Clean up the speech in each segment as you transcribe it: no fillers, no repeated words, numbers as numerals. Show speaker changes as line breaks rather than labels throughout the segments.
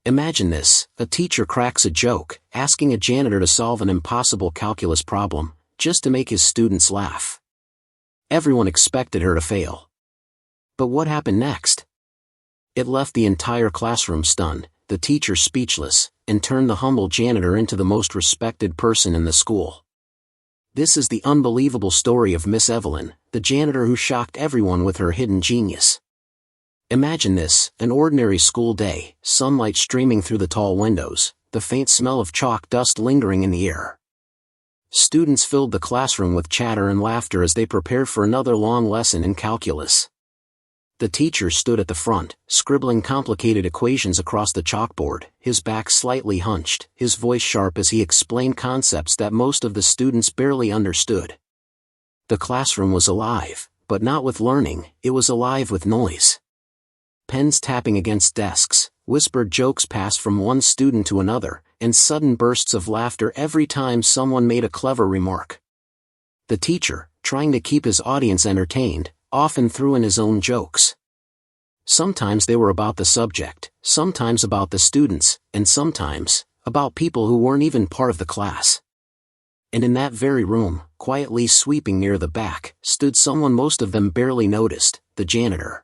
Imagine this: a teacher cracks a joke, asking a janitor to solve an impossible calculus problem, just to make his students laugh. Everyone expected her to fail. But what happened next? It left the entire classroom stunned, the teacher speechless, and turned the humble janitor into the most respected person in the school. This is the unbelievable story of Miss Evelyn, the janitor who shocked everyone with her hidden genius. Imagine this: an ordinary school day, sunlight streaming through the tall windows, the faint smell of chalk dust lingering in the air. Students filled the classroom with chatter and laughter as they prepared for another long lesson in calculus. The teacher stood at the front, scribbling complicated equations across the chalkboard, his back slightly hunched, his voice sharp as he explained concepts that most of the students barely understood. The classroom was alive, but not with learning, it was alive with noise. Pens tapping against desks, whispered jokes passed from one student to another, and sudden bursts of laughter every time someone made a clever remark. The teacher, trying to keep his audience entertained, often threw in his own jokes. Sometimes they were about the subject, sometimes about the students, and sometimes about people who weren't even part of the class. And in that very room, quietly sweeping near the back, stood someone most of them barely noticed: the janitor.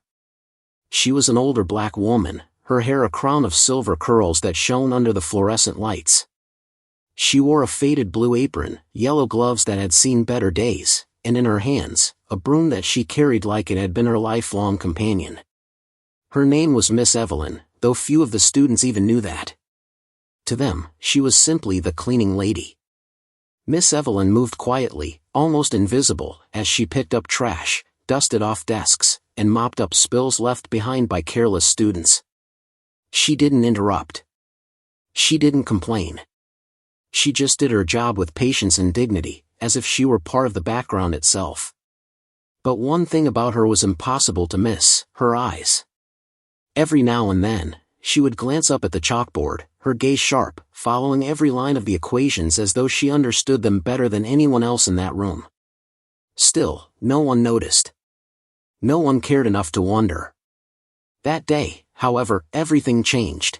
She was an older black woman, her hair a crown of silver curls that shone under the fluorescent lights. She wore a faded blue apron, yellow gloves that had seen better days, and in her hands, a broom that she carried like it had been her lifelong companion. Her name was Miss Evelyn, though few of the students even knew that. To them, she was simply the cleaning lady. Miss Evelyn moved quietly, almost invisible, as she picked up trash, dusted off desks, and mopped up spills left behind by careless students. She didn't interrupt. She didn't complain. She just did her job with patience and dignity, as if she were part of the background itself. But one thing about her was impossible to miss: her eyes. Every now and then, she would glance up at the chalkboard, her gaze sharp, following every line of the equations as though she understood them better than anyone else in that room. Still, no one noticed. No one cared enough to wonder. That day, however, everything changed.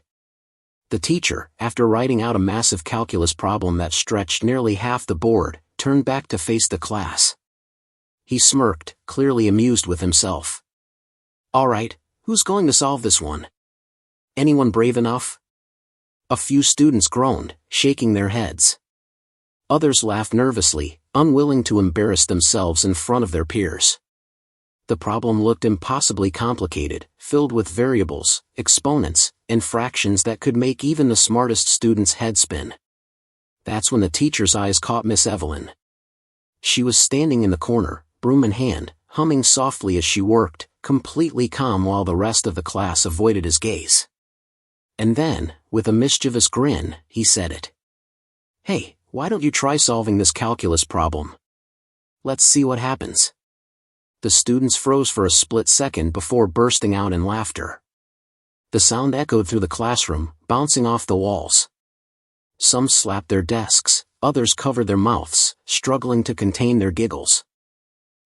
The teacher, after writing out a massive calculus problem that stretched nearly half the board, turned back to face the class. He smirked, clearly amused with himself. "All right, who's going to solve this one? Anyone brave enough?" A few students groaned, shaking their heads. Others laughed nervously, unwilling to embarrass themselves in front of their peers. The problem looked impossibly complicated, filled with variables, exponents, and fractions that could make even the smartest student's head spin. That's when the teacher's eyes caught Miss Evelyn. She was standing in the corner, broom in hand, humming softly as she worked, completely calm while the rest of the class avoided his gaze. And then, with a mischievous grin, he said it. "Hey, why don't you try solving this calculus problem? Let's see what happens." The students froze for a split second before bursting out in laughter. The sound echoed through the classroom, bouncing off the walls. Some slapped their desks, others covered their mouths, struggling to contain their giggles.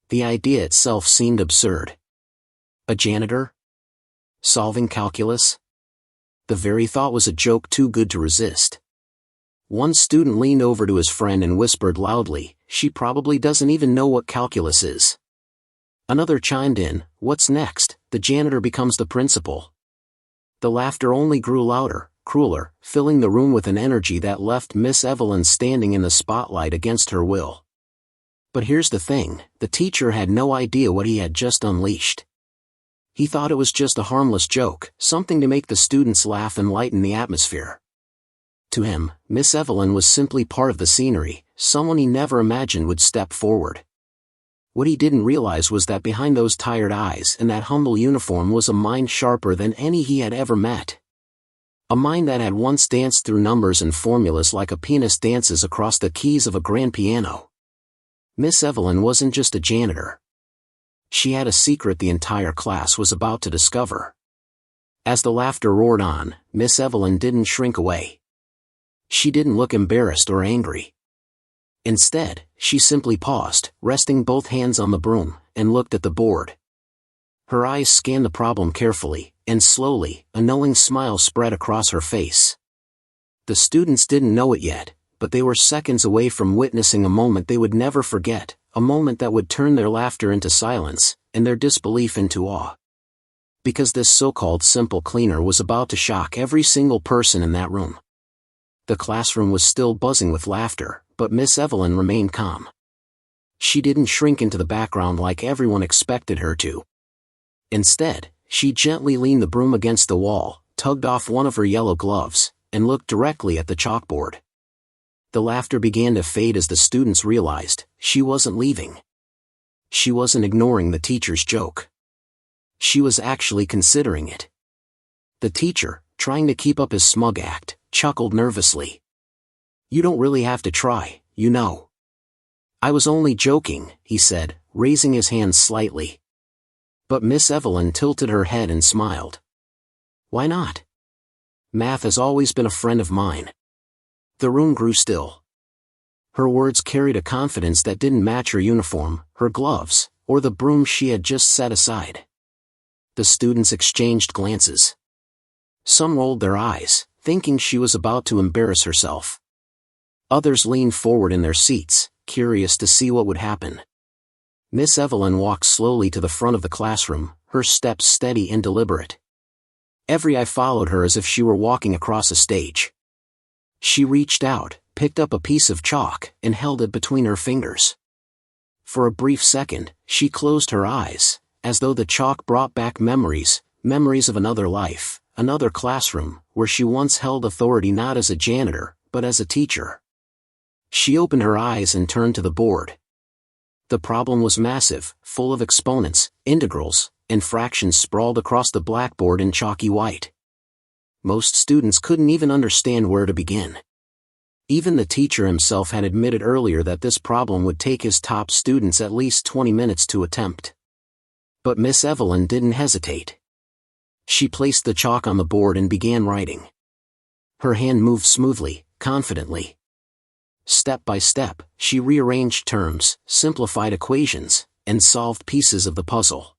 The idea itself seemed absurd. A janitor? Solving calculus? The very thought was a joke too good to resist. One student leaned over to his friend and whispered loudly, "She probably doesn't even know what calculus is." Another chimed in, "What's next? The janitor becomes the principal." The laughter only grew louder, crueler, filling the room with an energy that left Miss Evelyn standing in the spotlight against her will. But here's the thing: the teacher had no idea what he had just unleashed. He thought it was just a harmless joke, something to make the students laugh and lighten the atmosphere. To him, Miss Evelyn was simply part of the scenery, someone he never imagined would step forward. What he didn't realize was that behind those tired eyes and that humble uniform was a mind sharper than any he had ever met. A mind that had once danced through numbers and formulas like a pianist dances across the keys of a grand piano. Miss Evelyn wasn't just a janitor. She had a secret the entire class was about to discover. As the laughter roared on, Miss Evelyn didn't shrink away. She didn't look embarrassed or angry. Instead, she simply paused, resting both hands on the broom, and looked at the board. Her eyes scanned the problem carefully, and slowly, a knowing smile spread across her face. The students didn't know it yet, but they were seconds away from witnessing a moment they would never forget, a moment that would turn their laughter into silence, and their disbelief into awe. Because this so-called simple cleaner was about to shock every single person in that room. The classroom was still buzzing with laughter, but Miss Evelyn remained calm. She didn't shrink into the background like everyone expected her to. Instead, she gently leaned the broom against the wall, tugged off one of her yellow gloves, and looked directly at the chalkboard. The laughter began to fade as the students realized she wasn't leaving. She wasn't ignoring the teacher's joke. She was actually considering it. The teacher, trying to keep up his smug act, chuckled nervously. "You don't really have to try, you know." "I was only joking," he said, raising his hands slightly. But Miss Evelyn tilted her head and smiled. "Why not? Math has always been a friend of mine." The room grew still. Her words carried a confidence that didn't match her uniform, her gloves, or the broom she had just set aside. The students exchanged glances. Some rolled their eyes, thinking she was about to embarrass herself. Others leaned forward in their seats, curious to see what would happen. Miss Evelyn walked slowly to the front of the classroom, her steps steady and deliberate. Every eye followed her as if she were walking across a stage. She reached out, picked up a piece of chalk, and held it between her fingers. For a brief second, she closed her eyes, as though the chalk brought back memories of another life, another classroom, where she once held authority not as a janitor, but as a teacher. She opened her eyes and turned to the board. The problem was massive, full of exponents, integrals, and fractions sprawled across the blackboard in chalky white. Most students couldn't even understand where to begin. Even the teacher himself had admitted earlier that this problem would take his top students at least 20 minutes to attempt. But Miss Evelyn didn't hesitate. She placed the chalk on the board and began writing. Her hand moved smoothly, confidently. Step by step, she rearranged terms, simplified equations, and solved pieces of the puzzle.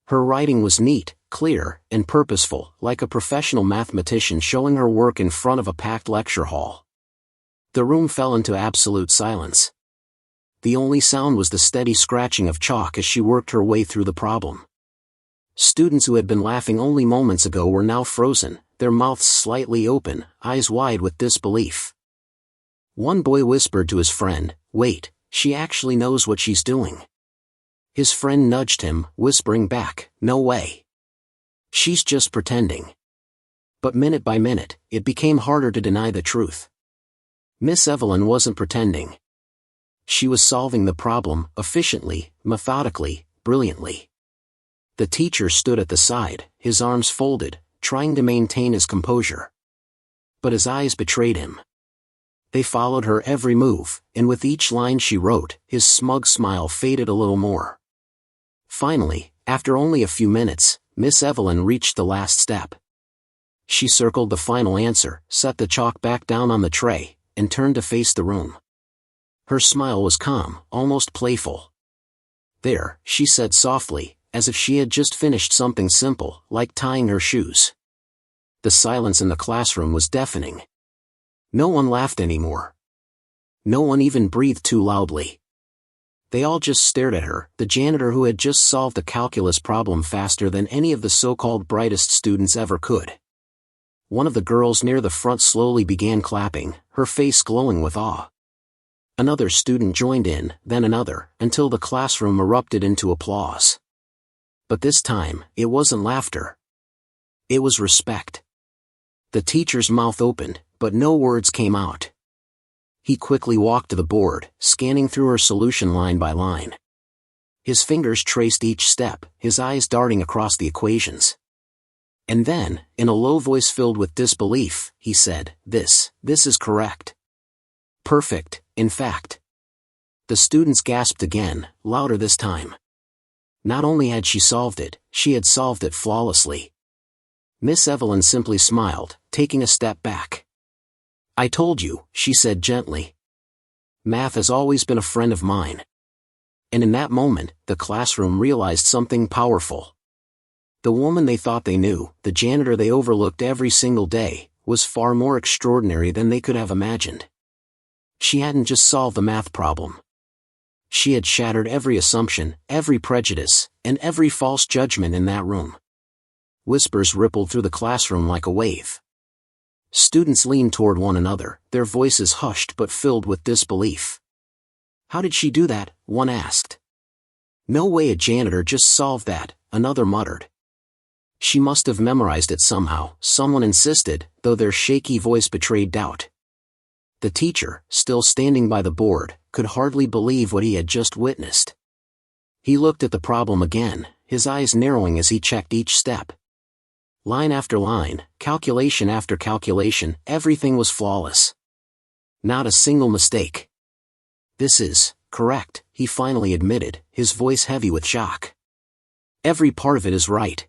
Her writing was neat, clear, and purposeful, like a professional mathematician showing her work in front of a packed lecture hall. The room fell into absolute silence. The only sound was the steady scratching of chalk as she worked her way through the problem. Students who had been laughing only moments ago were now frozen, their mouths slightly open, eyes wide with disbelief. One boy whispered to his friend, "Wait, she actually knows what she's doing." His friend nudged him, whispering back, "No way. She's just pretending." But minute by minute, it became harder to deny the truth. Miss Evelyn wasn't pretending. She was solving the problem, efficiently, methodically, brilliantly. The teacher stood at the side, his arms folded, trying to maintain his composure. But his eyes betrayed him. They followed her every move, and with each line she wrote, his smug smile faded a little more. Finally, after only a few minutes, Miss Evelyn reached the last step. She circled the final answer, set the chalk back down on the tray, and turned to face the room. Her smile was calm, almost playful. "There," she said softly, as if she had just finished something simple, like tying her shoes. The silence in the classroom was deafening. No one laughed anymore. No one even breathed too loudly. They all just stared at her, the janitor who had just solved a calculus problem faster than any of the so-called brightest students ever could. One of the girls near the front slowly began clapping, her face glowing with awe. Another student joined in, then another, until the classroom erupted into applause. But this time, it wasn't laughter. It was respect. The teacher's mouth opened, but no words came out. He quickly walked to the board, scanning through her solution line by line. His fingers traced each step, his eyes darting across the equations. And then, in a low voice filled with disbelief, he said, This is correct. Perfect, in fact." The students gasped again, louder this time. Not only had she solved it, she had solved it flawlessly. Miss Evelyn simply smiled, taking a step back. "I told you," she said gently. "Math has always been a friend of mine." And in that moment, the classroom realized something powerful. The woman they thought they knew, the janitor they overlooked every single day, was far more extraordinary than they could have imagined. She hadn't just solved the math problem. She had shattered every assumption, every prejudice, and every false judgment in that room. Whispers rippled through the classroom like a wave. Students leaned toward one another, their voices hushed but filled with disbelief. "How did she do that?" one asked. "No way a janitor just solved that," another muttered. "She must have memorized it somehow," someone insisted, though their shaky voice betrayed doubt. The teacher, still standing by the board, could hardly believe what he had just witnessed. He looked at the problem again, his eyes narrowing as he checked each step. Line after line, calculation after calculation, everything was flawless. Not a single mistake. "This is correct," he finally admitted, his voice heavy with shock. "Every part of it is right."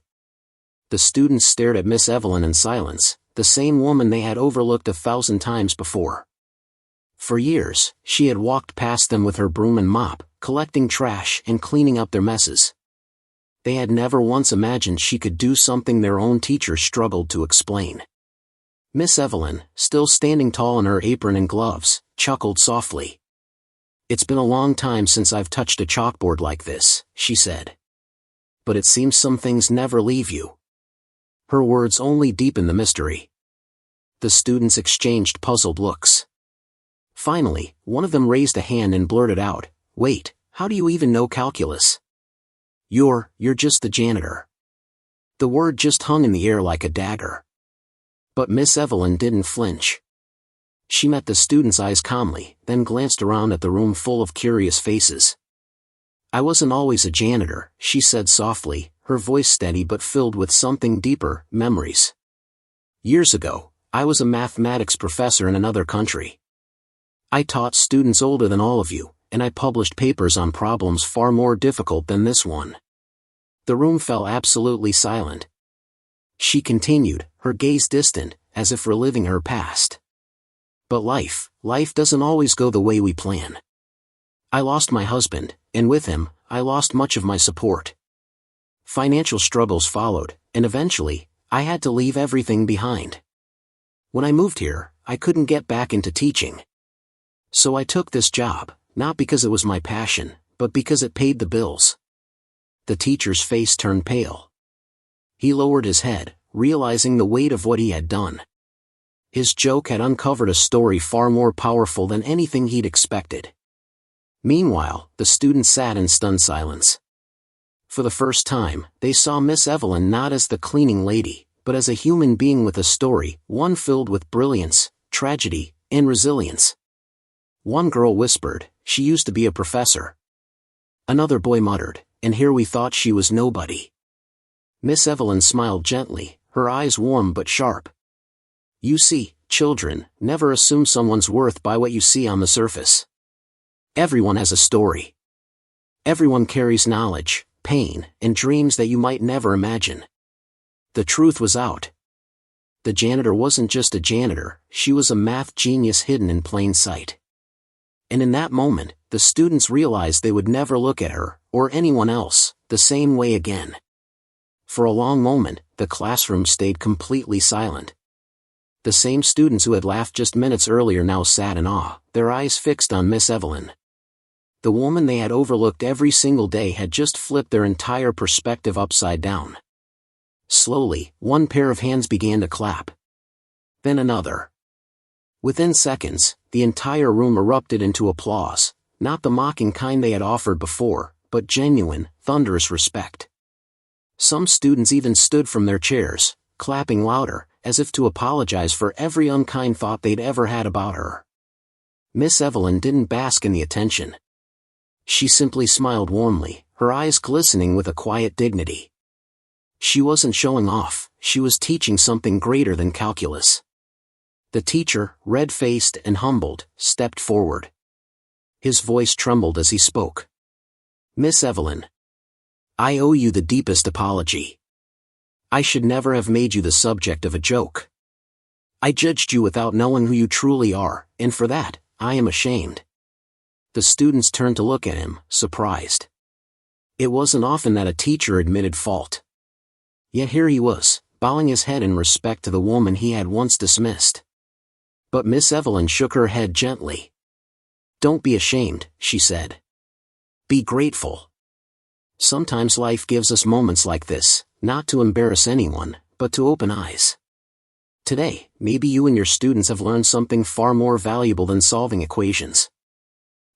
The students stared at Miss Evelyn in silence, the same woman they had overlooked 1,000 times before. For years, she had walked past them with her broom and mop, collecting trash and cleaning up their messes. They had never once imagined she could do something their own teacher struggled to explain. Miss Evelyn, still standing tall in her apron and gloves, chuckled softly. "It's been a long time since I've touched a chalkboard like this," she said. "But it seems some things never leave you." Her words only deepened the mystery. The students exchanged puzzled looks. Finally, one of them raised a hand and blurted out, "Wait, how do you even know calculus?" You're just the janitor." The word just hung in the air like a dagger. But Miss Evelyn didn't flinch. She met the students' eyes calmly, then glanced around at the room full of curious faces. "I wasn't always a janitor," she said softly, her voice steady but filled with something deeper, memories. "Years ago, I was a mathematics professor in another country. I taught students older than all of you, and I published papers on problems far more difficult than this one." The room fell absolutely silent. She continued, her gaze distant, as if reliving her past. "But life doesn't always go the way we plan. I lost my husband, and with him, I lost much of my support. Financial struggles followed, and eventually, I had to leave everything behind. When I moved here, I couldn't get back into teaching. So I took this job, not because it was my passion, but because it paid the bills." The teacher's face turned pale. He lowered his head, realizing the weight of what he had done. His joke had uncovered a story far more powerful than anything he'd expected. Meanwhile, the students sat in stunned silence. For the first time, they saw Miss Evelyn not as the cleaning lady, but as a human being with a story, one filled with brilliance, tragedy, and resilience. One girl whispered, "She used to be a professor." Another boy muttered, "And here we thought she was nobody." Miss Evelyn smiled gently, her eyes warm but sharp. "You see, children, never assume someone's worth by what you see on the surface. Everyone has a story. Everyone carries knowledge, pain, and dreams that you might never imagine." The truth was out. The janitor wasn't just a janitor, she was a math genius hidden in plain sight. And in that moment, the students realized they would never look at her, or anyone else, the same way again. For a long moment, the classroom stayed completely silent. The same students who had laughed just minutes earlier now sat in awe, their eyes fixed on Miss Evelyn. The woman they had overlooked every single day had just flipped their entire perspective upside down. Slowly, one pair of hands began to clap. Then another. Within seconds, the entire room erupted into applause, not the mocking kind they had offered before, but genuine, thunderous respect. Some students even stood from their chairs, clapping louder, as if to apologize for every unkind thought they'd ever had about her. Miss Evelyn didn't bask in the attention. She simply smiled warmly, her eyes glistening with a quiet dignity. She wasn't showing off, she was teaching something greater than calculus. The teacher, red-faced and humbled, stepped forward. His voice trembled as he spoke. "Miss Evelyn, I owe you the deepest apology. I should never have made you the subject of a joke. I judged you without knowing who you truly are, and for that, I am ashamed." The students turned to look at him, surprised. It wasn't often that a teacher admitted fault. Yet here he was, bowing his head in respect to the woman he had once dismissed. But Miss Evelyn shook her head gently. "Don't be ashamed," she said. "Be grateful. Sometimes life gives us moments like this, not to embarrass anyone, but to open eyes. Today, maybe you and your students have learned something far more valuable than solving equations."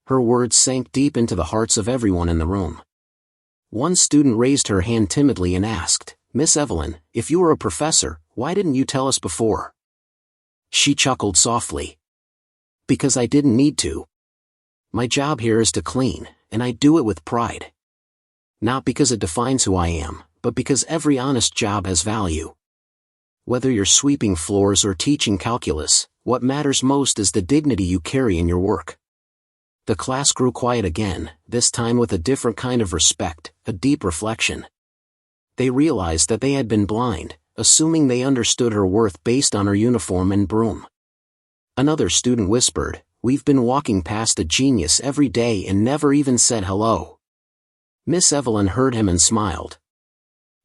Her words sank deep into the hearts of everyone in the room. One student raised her hand timidly and asked, "Miss Evelyn, if you were a professor, why didn't you tell us before?" She chuckled softly. "Because I didn't need to. My job here is to clean, and I do it with pride. Not because it defines who I am, but because every honest job has value. Whether you're sweeping floors or teaching calculus, what matters most is the dignity you carry in your work." The class grew quiet again, this time with a different kind of respect, a deep reflection. They realized that they had been blind, assuming they understood her worth based on her uniform and broom. Another student whispered, "We've been walking past a genius every day and never even said hello." Miss Evelyn heard him and smiled.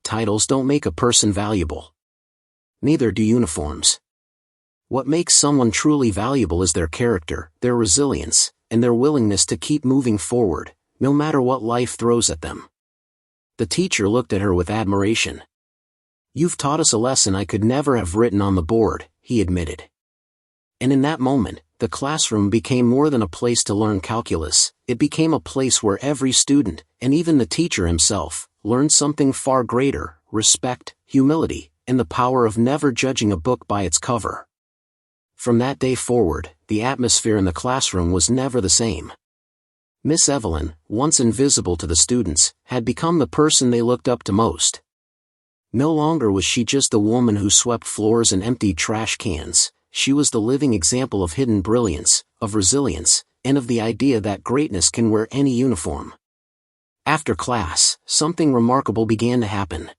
Titles don't make a person valuable. Neither do uniforms. What makes someone truly valuable is their character, their resilience, and their willingness to keep moving forward, no matter what life throws at them. The teacher looked at her with admiration. "You've taught us a lesson I could never have written on the board," he admitted. And in that moment, the classroom became more than a place to learn calculus, it became a place where every student, and even the teacher himself, learned something far greater: respect, humility, and the power of never judging a book by its cover. From that day forward, the atmosphere in the classroom was never the same. Miss Evelyn, once invisible to the students, had become the person they looked up to most. No longer was she just a woman who swept floors and emptied trash cans, she was the living example of hidden brilliance, of resilience, and of the idea that greatness can wear any uniform. After class, something remarkable began to happen.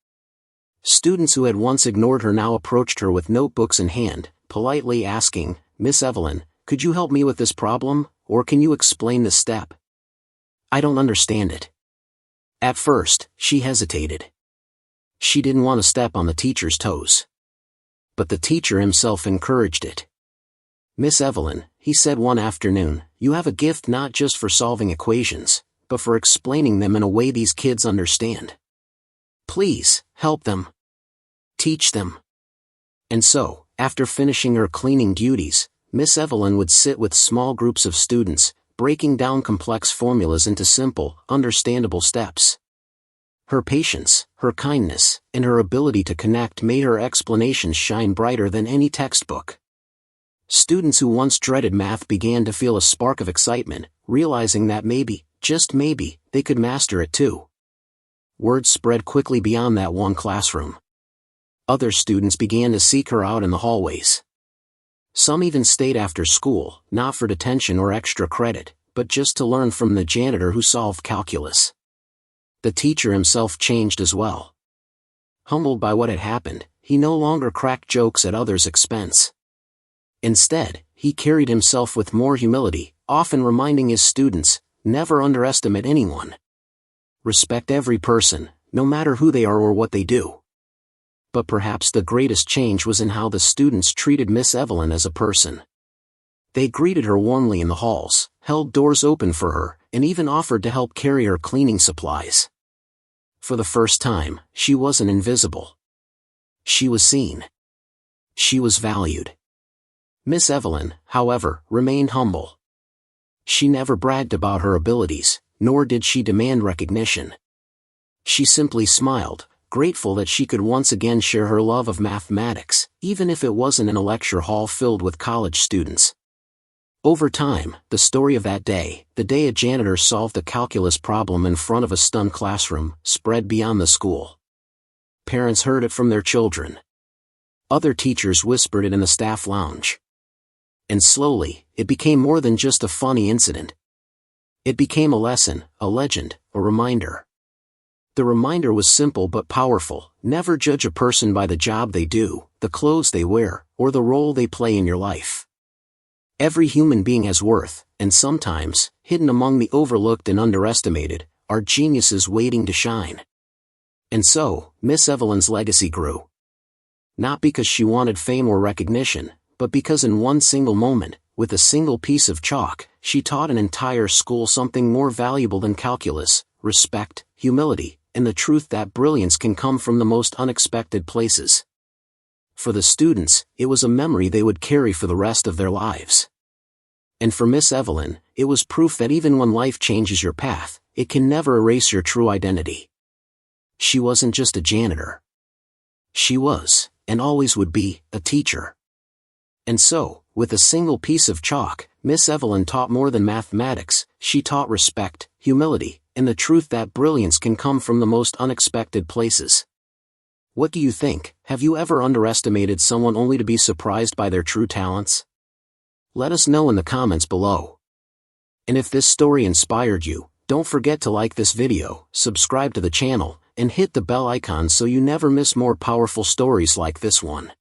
Students who had once ignored her now approached her with notebooks in hand, politely asking, "Miss Evelyn, could you help me with this problem, or can you explain this step? I don't understand it." At first, she hesitated. She didn't want to step on the teacher's toes. But the teacher himself encouraged it. "Miss Evelyn," he said one afternoon, "you have a gift not just for solving equations, but for explaining them in a way these kids understand. Please, help them. Teach them." And so, after finishing her cleaning duties, Miss Evelyn would sit with small groups of students, breaking down complex formulas into simple, understandable steps. Her patience, her kindness, and her ability to connect made her explanations shine brighter than any textbook. Students who once dreaded math began to feel a spark of excitement, realizing that maybe, just maybe, they could master it too. Word spread quickly beyond that one classroom. Other students began to seek her out in the hallways. Some even stayed after school, not for detention or extra credit, but just to learn from the janitor who solved calculus. The teacher himself changed as well. Humbled by what had happened, he no longer cracked jokes at others' expense. Instead, he carried himself with more humility, often reminding his students, "Never underestimate anyone. Respect every person, no matter who they are or what they do." But perhaps the greatest change was in how the students treated Miss Evelyn as a person. They greeted her warmly in the halls, held doors open for her, and even offered to help carry her cleaning supplies. For the first time, she wasn't invisible. She was seen. She was valued. Miss Evelyn, however, remained humble. She never bragged about her abilities, nor did she demand recognition. She simply smiled, grateful that she could once again share her love of mathematics, even if it wasn't in a lecture hall filled with college students. Over time, the story of that day, the day a janitor solved a calculus problem in front of a stunned classroom, spread beyond the school. Parents heard it from their children. Other teachers whispered it in the staff lounge. And slowly, it became more than just a funny incident. It became a lesson, a legend, a reminder. The reminder was simple but powerful: never judge a person by the job they do, the clothes they wear, or the role they play in your life. Every human being has worth, and sometimes, hidden among the overlooked and underestimated, are geniuses waiting to shine. And so, Miss Evelyn's legacy grew. Not because she wanted fame or recognition, but because in one single moment, with a single piece of chalk, she taught an entire school something more valuable than calculus: respect, humility, and the truth that brilliance can come from the most unexpected places. For the students, it was a memory they would carry for the rest of their lives. And for Miss Evelyn, it was proof that even when life changes your path, it can never erase your true identity. She wasn't just a janitor. She was, and always would be, a teacher. And so, with a single piece of chalk, Miss Evelyn taught more than mathematics. She taught respect, humility, and the truth that brilliance can come from the most unexpected places. What do you think? Have you ever underestimated someone only to be surprised by their true talents? Let us know in the comments below. And if this story inspired you, don't forget to like this video, subscribe to the channel, and hit the bell icon so you never miss more powerful stories like this one.